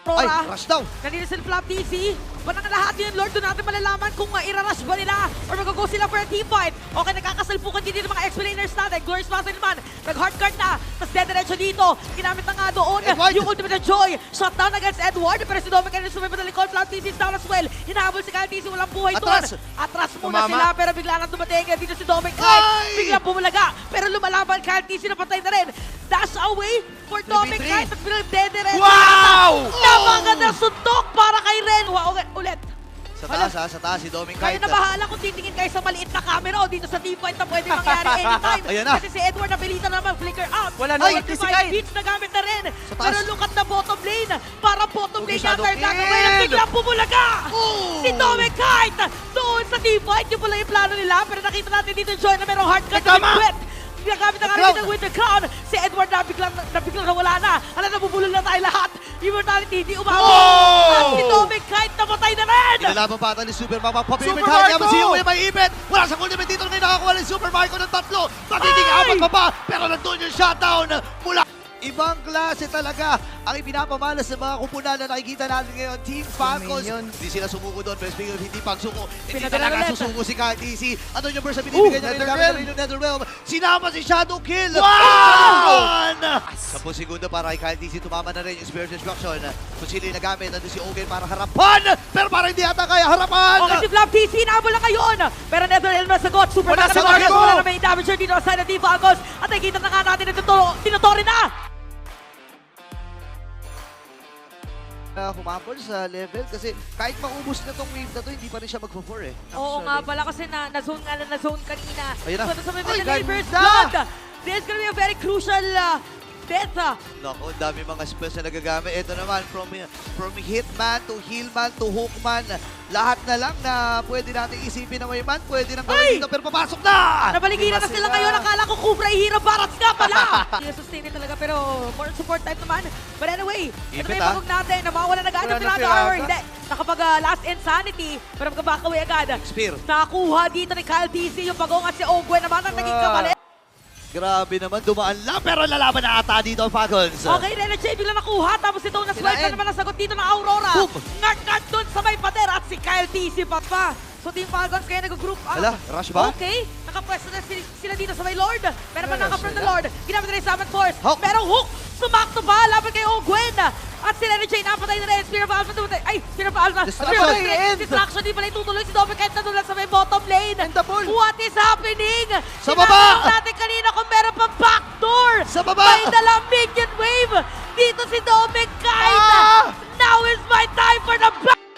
Aurora. Ay, rush daw. Kanina sila Flap DC. Panang lahat yun, Lord, doon natin malalaman kung irarush ba nila or mag-go sila for a team fight. Okay, nagkakasalpukan din dito mga explainers natin. Glorious Master naman, nag-hardcard na. Tapos dediretso dito. Ginamit na nga doon Edward. yung ultimate na Joy. Shutdown against Edward. Pero si Dominic kanina sumibad na likod. Flap DC is down as well. Hinahabol si Kyle DC, walang buhay doon. Atras. Atras muna Tumama. sila, pero bigla nang dumating. Dito si Dominic Ay! Kyle. Bigla bumulaga. Pero lumalaban, Kyle DC napatay na rin. Dash away for Dominic 3v3. Kyle. At bilang dediretso. Wow! Napakaganda suntok para kay Ren. Wow, ulit. Sa taas ha, sa taas si Dominic Kayo Kite. na bahala kung titingin kayo sa maliit na camera o dito sa team fight na pwede mangyari anytime. Ayan na. Kasi si Edward napilitan naman, flicker out. Wala na Ay, ulti si 25 Kyle. beats na gamit na rin. Sa taas. Pero lukat na bottom lane. Para bottom Okay, lane shadow yata kill. gagawin at biglang bumulaga. Oh! Si Dominic Kite doon sa team fight. Yung pala yung plano nila. Pero nakita natin dito yung Joy na merong hard cut Tama. na quit. Ginagamit na nga Crown. rin ng Winter Crown. Si Edward na biglang nawala na. Alam, nabubulol na tayo lahat. Immortality, di umabot. Oh! At si Dominic Kite namatay na rin. Inalaban pa ata ni Super Mama. Papilit Super hanya Marco! si Uwe may ipit. Wala sa ultimate dito ngayon nakakuha ni Super Marco ng tatlo. Magiging Ay! apat pa ba? Pero nandun yung shutdown mula. Ibang klase talaga ang ipinapamala sa mga kupunan na nakikita natin ngayon. Team Falcons. Minion. Hindi sila sumuko doon. Pero speaking of hindi pagsuko, hindi Pinadala talaga ulit. susuko si KTC. Ano yung burst na binibigay niya Netherrealm. ngayon ng Netherrealm. Sinama si Shadow Kill. Wow! 10 segundo para kay KTC. Tumama na rin yung Spirit Destruction. Kung sino yung nagamit, nandun si Ogen para harapan. Pero parang hindi ata kaya harapan. Okay, si Flap TC, naabol na ngayon. Pero Netherrealm na sagot. Super Wala Master sa Marcus, Marco! wala na may damager dito sa side ng Team Falcons. At nakikita na nga natin na tinutore na. Humabol sa level kasi kahit maubos na tong wave na to, hindi pa rin siya magpo-4 eh. Oo nga pala kasi na-zone nga na-zone kanina. Ayun na. So, sa may Ay, mga neighbors ganda! blood. This is gonna be a very crucial death. Naku, ang dami mga spells na nagagamit. Ito naman, from Hitman to Healman to Hookman, lahat na lang na pwede natin isipin na may man, pwede nang Ay! gawin dito, pero papasok na! Nabaligiran na Diba sila sila? ngayon. Akala ko Cobra Hero Barats nga pala. I-sustain it talaga pero more support type naman. But anyway, ito na Ipit, yung ah. pagod natin. Namawala na agad Wala yung na Pirata pirata. Hour. Hindi. Nakapag last insanity. Pero magka-back away agad. Spear. Nakakuha dito ni Kyle TC yung pagong at si Ogwen naman ang naging kamali. Grabe naman, dumaan lang, pero lalaban na ata dito ang Falcons. Okay, Rene J bigla nakuha. Tapos ito na Sila swipe Ed. na naman ang sagot dito ng Aurora. Boom. Ngart-ngart dun sa may pader at si Kyle TC pa. So Team Falcons kaya nag-group up. Hala, rush ba? Okay, nakapwesto na sila dito sa may Lord. Pero pa Yes, naka-front na sila. Lord. Ginamit na rin Summon Force. Hook. Merong hook. Sumak to ba? Laban kay Ogwen. At si Rene J napatay na rin. Spear of Alpha tumatay. Ay, Spear of Alpha. Distraction. Spear of Alpha. Distraction. Di pala itutuloy si Dominic kahit nadulan sa may bottom lane. And the ball. What is happening? Sa baba. Sinabi natin kanina kung meron pa backdoor. Sa baba. May dalang minion wave. Dito si Dominic